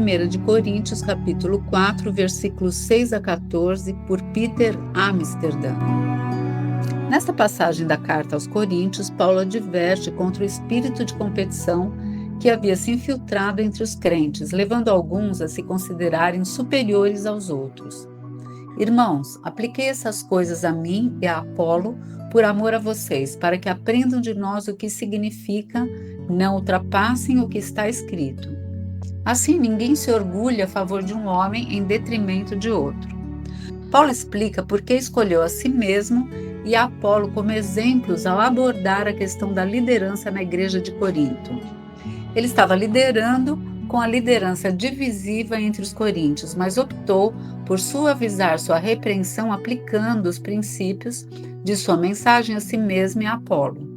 1 de Coríntios, capítulo 4, versículos 6 a 14, por Peter Amsterdam. Nesta passagem da carta aos Coríntios, Paulo adverte contra o espírito de competição que havia se infiltrado entre os crentes, levando alguns a se considerarem superiores aos outros. Irmãos, apliquei essas coisas a mim e a Apolo por amor a vocês, para que aprendam de nós o que significa não ultrapassem o que está escrito. Assim, ninguém se orgulha a favor de um homem em detrimento de outro. Paulo explica por que escolheu a si mesmo e a Apolo como exemplos ao abordar a questão da liderança na igreja de Corinto. Ele estava liderando com a liderança divisiva entre os coríntios, mas optou por suavizar sua repreensão aplicando os princípios de sua mensagem a si mesmo e a Apolo.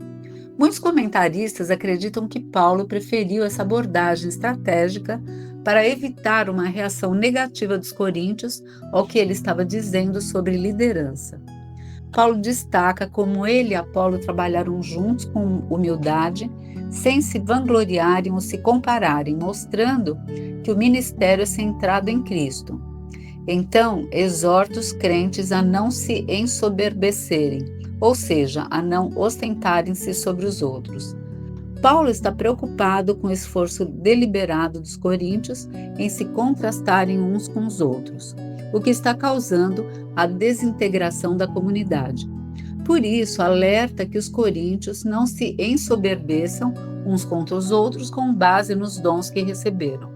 Muitos comentaristas acreditam que Paulo preferiu essa abordagem estratégica para evitar uma reação negativa dos coríntios ao que ele estava dizendo sobre liderança. Paulo destaca como ele e Apolo trabalharam juntos com humildade, sem se vangloriarem ou se compararem, mostrando que o ministério é centrado em Cristo. Então, exorta os crentes a não se ensoberbecerem, ou seja, a não ostentarem-se sobre os outros. Paulo está preocupado com o esforço deliberado dos coríntios em se contrastarem uns com os outros, o que está causando a desintegração da comunidade. Por isso, alerta que os coríntios não se ensoberbeçam uns contra os outros com base nos dons que receberam.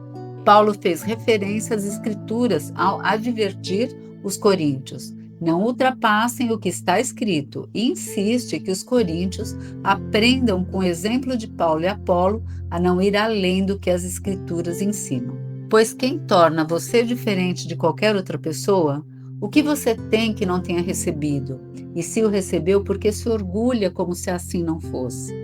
Paulo fez referência às Escrituras ao advertir os coríntios: não ultrapassem o que está escrito, e insiste que os coríntios aprendam com o exemplo de Paulo e Apolo a não ir além do que as Escrituras ensinam. Pois quem torna você diferente de qualquer outra pessoa? O que você tem que não tenha recebido? E se o recebeu, por que se orgulha como se assim não fosse?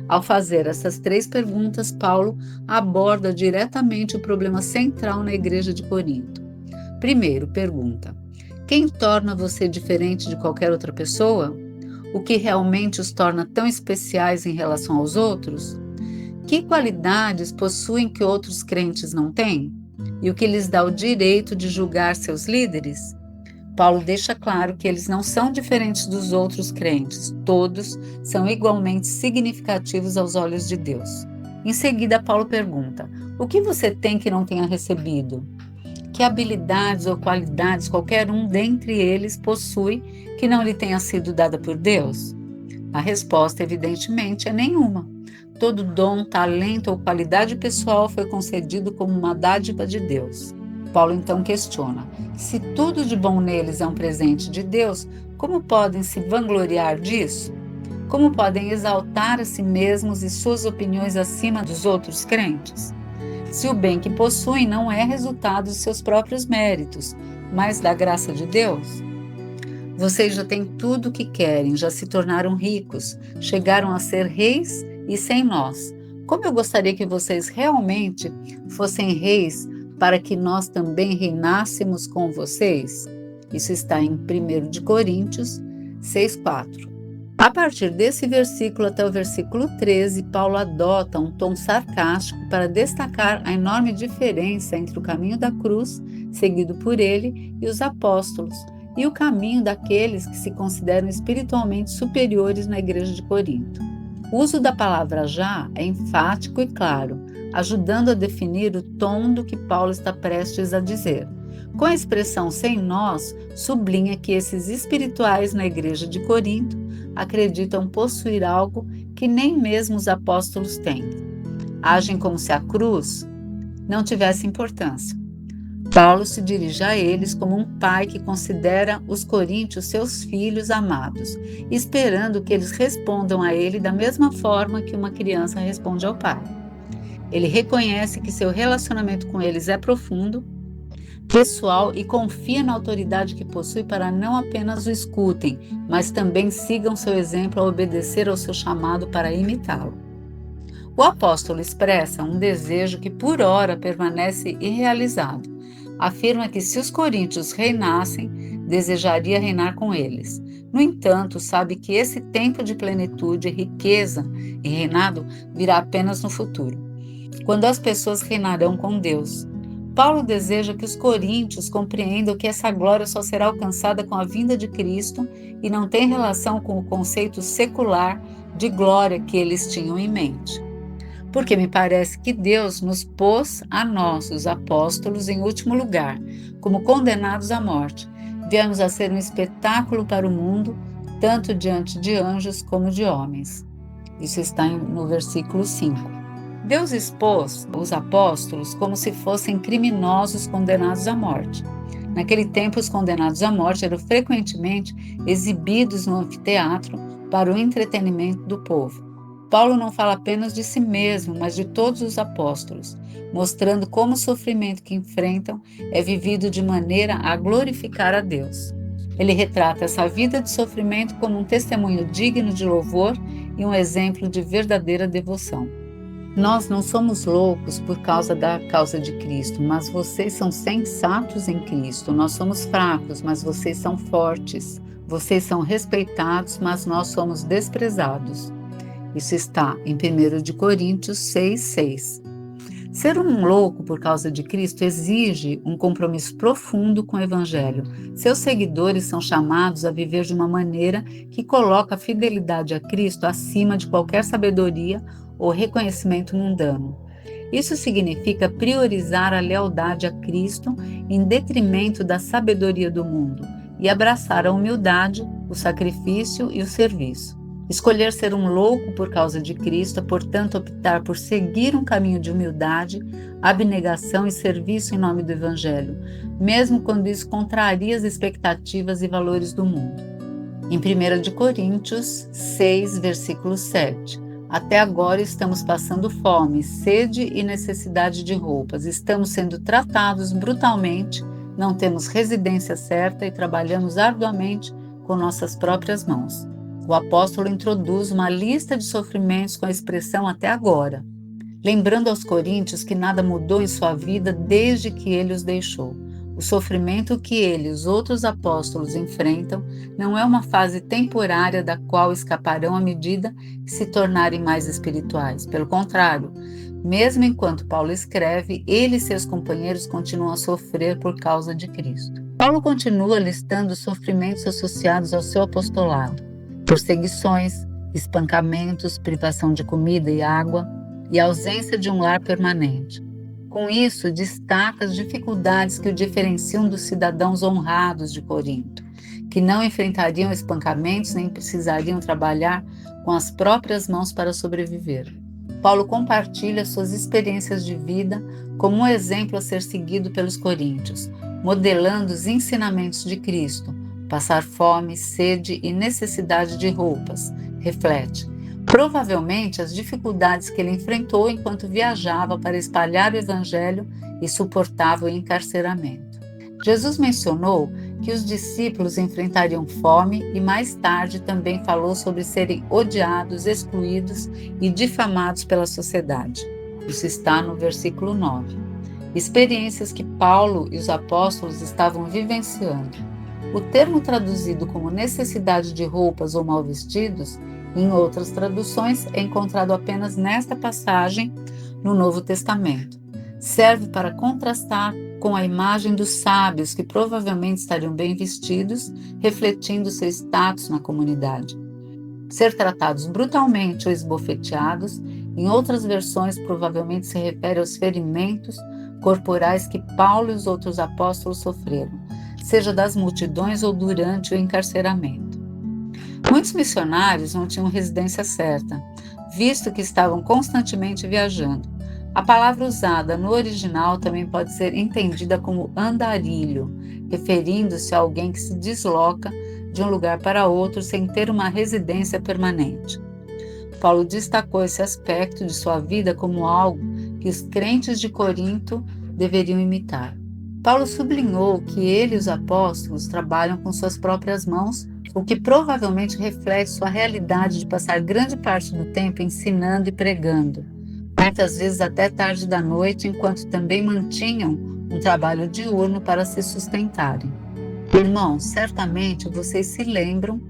Ao fazer essas 3 perguntas, Paulo aborda diretamente o problema central na igreja de Corinto. Primeiro, pergunta: quem torna você diferente de qualquer outra pessoa? O que realmente os torna tão especiais em relação aos outros? Que qualidades possuem que outros crentes não têm? E o que lhes dá o direito de julgar seus líderes? Paulo deixa claro que eles não são diferentes dos outros crentes, todos são igualmente significativos aos olhos de Deus. Em seguida, Paulo pergunta: o que você tem que não tenha recebido? Que habilidades ou qualidades qualquer um dentre eles possui que não lhe tenha sido dada por Deus? A resposta, evidentemente, é nenhuma. Todo dom, talento ou qualidade pessoal foi concedido como uma dádiva de Deus. Paulo então questiona: se tudo de bom neles é um presente de Deus, como podem se vangloriar disso? Como podem exaltar a si mesmos e suas opiniões acima dos outros crentes? Se o bem que possuem não é resultado de seus próprios méritos, mas da graça de Deus? Vocês já têm tudo o que querem, já se tornaram ricos, chegaram a ser reis e sem nós. Como eu gostaria que vocês realmente fossem reis para que nós também reinássemos com vocês? Isso está em 1 de Coríntios 6,4. A partir desse versículo até o versículo 13, Paulo adota um tom sarcástico para destacar a enorme diferença entre o caminho da cruz, seguido por ele, e os apóstolos, e o caminho daqueles que se consideram espiritualmente superiores na igreja de Corinto. O uso da palavra já é enfático e claro, ajudando a definir o tom do que Paulo está prestes a dizer. Com a expressão sem nós, sublinha que esses espirituais na igreja de Corinto acreditam possuir algo que nem mesmo os apóstolos têm. Agem como se a cruz não tivesse importância. Paulo se dirige a eles como um pai que considera os coríntios seus filhos amados, esperando que eles respondam a ele da mesma forma que uma criança responde ao pai. Ele reconhece que seu relacionamento com eles é profundo, pessoal e confia na autoridade que possui para não apenas o escutem, mas também sigam seu exemplo ao obedecer ao seu chamado para imitá-lo. O apóstolo expressa um desejo que por ora permanece irrealizado. Afirma que se os coríntios reinassem, desejaria reinar com eles. No entanto, sabe que esse tempo de plenitude, riqueza e reinado virá apenas no futuro, quando as pessoas reinarão com Deus. Paulo deseja que os coríntios compreendam que essa glória só será alcançada com a vinda de Cristo e não tem relação com o conceito secular de glória que eles tinham em mente. Porque me parece que Deus nos pôs a nós, os apóstolos, em último lugar, como condenados à morte. Viemos a ser um espetáculo para o mundo, tanto diante de anjos como de homens. Isso está no versículo 5. Deus expôs os apóstolos como se fossem criminosos condenados à morte. Naquele tempo, os condenados à morte eram frequentemente exibidos no anfiteatro para o entretenimento do povo. Paulo não fala apenas de si mesmo, mas de todos os apóstolos, mostrando como o sofrimento que enfrentam é vivido de maneira a glorificar a Deus. Ele retrata essa vida de sofrimento como um testemunho digno de louvor e um exemplo de verdadeira devoção. Nós não somos loucos por causa da causa de Cristo, mas vocês são sensatos em Cristo. Nós somos fracos, mas vocês são fortes. Vocês são respeitados, mas nós somos desprezados. Isso está em 1 Coríntios 6:6. Ser um louco por causa de Cristo exige um compromisso profundo com o Evangelho. Seus seguidores são chamados a viver de uma maneira que coloca a fidelidade a Cristo acima de qualquer sabedoria ou reconhecimento mundano. Isso significa priorizar a lealdade a Cristo em detrimento da sabedoria do mundo e abraçar a humildade, o sacrifício e o serviço. Escolher ser um louco por causa de Cristo é, portanto, optar por seguir um caminho de humildade, abnegação e serviço em nome do Evangelho, mesmo quando isso contraria as expectativas e valores do mundo. Em 1 Coríntios 6, versículo 7. Até agora estamos passando fome, sede e necessidade de roupas. Estamos sendo tratados brutalmente, não temos residência certa e trabalhamos arduamente com nossas próprias mãos. O apóstolo introduz uma lista de sofrimentos com a expressão até agora, lembrando aos coríntios que nada mudou em sua vida desde que ele os deixou. O sofrimento que ele e os outros apóstolos enfrentam não é uma fase temporária da qual escaparão à medida que se tornarem mais espirituais. Pelo contrário, mesmo enquanto Paulo escreve, ele e seus companheiros continuam a sofrer por causa de Cristo. Paulo continua listando os sofrimentos associados ao seu apostolado: perseguições, espancamentos, privação de comida e água e ausência de um lar permanente. Com isso, destaca as dificuldades que o diferenciam dos cidadãos honrados de Corinto, que não enfrentariam espancamentos nem precisariam trabalhar com as próprias mãos para sobreviver. Paulo compartilha suas experiências de vida como um exemplo a ser seguido pelos coríntios, modelando os ensinamentos de Cristo: passar fome, sede e necessidade de roupas. Reflete. Provavelmente as dificuldades que ele enfrentou enquanto viajava para espalhar o Evangelho e suportava o encarceramento. Jesus mencionou que os discípulos enfrentariam fome e mais tarde também falou sobre serem odiados, excluídos e difamados pela sociedade. Isso está no versículo 9. Experiências que Paulo e os apóstolos estavam vivenciando. O termo traduzido como necessidade de roupas ou mal vestidos, em outras traduções, é encontrado apenas nesta passagem no Novo Testamento. Serve para contrastar com a imagem dos sábios, que provavelmente estariam bem vestidos, refletindo seu status na comunidade. Ser tratados brutalmente ou esbofeteados, em outras versões, provavelmente se refere aos ferimentos corporais que Paulo e os outros apóstolos sofreram, seja das multidões ou durante o encarceramento. Muitos missionários não tinham residência certa, visto que estavam constantemente viajando. A palavra usada no original também pode ser entendida como andarilho, referindo-se a alguém que se desloca de um lugar para outro sem ter uma residência permanente. Paulo destacou esse aspecto de sua vida como algo que os crentes de Corinto deveriam imitar. Paulo sublinhou que ele e os apóstolos trabalham com suas próprias mãos, o que provavelmente reflete sua realidade de passar grande parte do tempo ensinando e pregando, muitas vezes até tarde da noite, enquanto também mantinham um trabalho diurno para se sustentarem. Irmãos, certamente vocês se lembram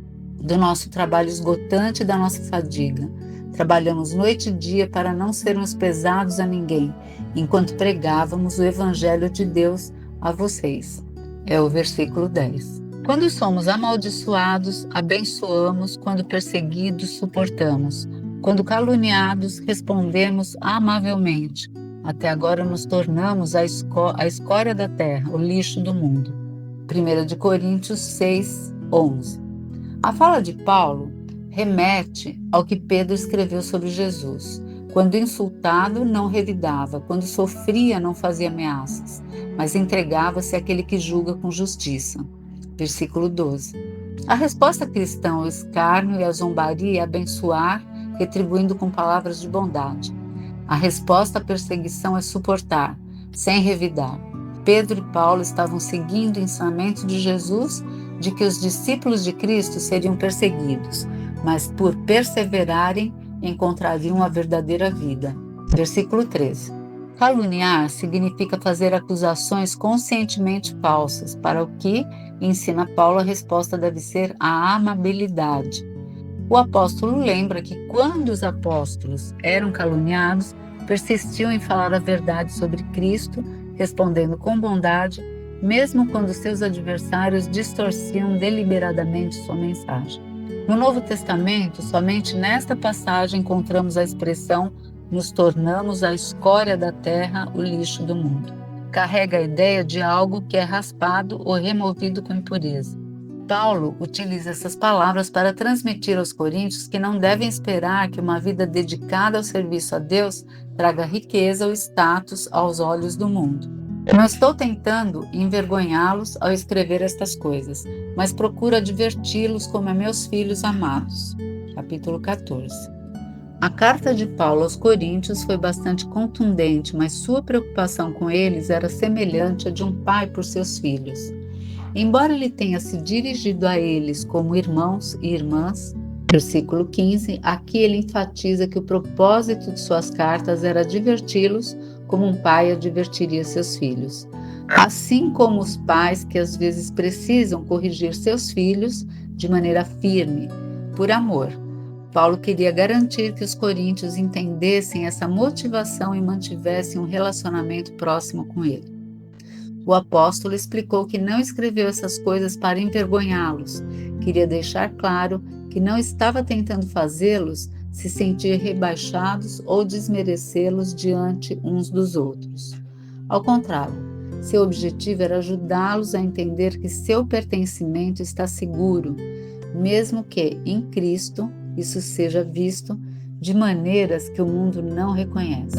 do nosso trabalho esgotante e da nossa fadiga. Trabalhamos noite e dia para não sermos pesados a ninguém, enquanto pregávamos o Evangelho de Deus a vocês. É o versículo 10. Quando somos amaldiçoados, abençoamos; quando perseguidos, suportamos; quando caluniados, respondemos amavelmente. Até agora nos tornamos a escória da terra, o lixo do mundo. 1 Coríntios 6, 11. A fala de Paulo remete ao que Pedro escreveu sobre Jesus. Quando insultado, não revidava; quando sofria, não fazia ameaças, mas entregava-se àquele que julga com justiça. Versículo 12. A resposta cristã ao escárnio e à zombaria é abençoar, retribuindo com palavras de bondade. A resposta à perseguição é suportar, sem revidar. Pedro e Paulo estavam seguindo o ensinamento de Jesus de que os discípulos de Cristo seriam perseguidos, mas por perseverarem encontrariam a verdadeira vida. Versículo 13. Caluniar significa fazer acusações conscientemente falsas, para o que, ensina Paulo, a resposta deve ser a amabilidade. O apóstolo lembra que quando os apóstolos eram caluniados, persistiam em falar a verdade sobre Cristo, respondendo com bondade, mesmo quando seus adversários distorciam deliberadamente sua mensagem. No Novo Testamento, somente nesta passagem encontramos a expressão "nos tornamos a escória da terra, o lixo do mundo". Carrega a ideia de algo que é raspado ou removido com impureza. Paulo utiliza essas palavras para transmitir aos coríntios que não devem esperar que uma vida dedicada ao serviço a Deus traga riqueza ou status aos olhos do mundo. Não estou tentando envergonhá-los ao escrever estas coisas, mas procuro adverti-los como a meus filhos amados. Capítulo 14. A carta de Paulo aos Coríntios foi bastante contundente, mas sua preocupação com eles era semelhante à de um pai por seus filhos. Embora ele tenha se dirigido a eles como irmãos e irmãs, versículo 15, aqui ele enfatiza que o propósito de suas cartas era adverti-los como um pai advertiria seus filhos. Assim como os pais que às vezes precisam corrigir seus filhos de maneira firme, por amor. Paulo queria garantir que os coríntios entendessem essa motivação e mantivessem um relacionamento próximo com ele. O apóstolo explicou que não escreveu essas coisas para envergonhá-los. Queria deixar claro que não estava tentando fazê-los se sentir rebaixados ou desmerecê-los diante uns dos outros. Ao contrário, seu objetivo era ajudá-los a entender que seu pertencimento está seguro, mesmo que, em Cristo, isso seja visto de maneiras que o mundo não reconhece.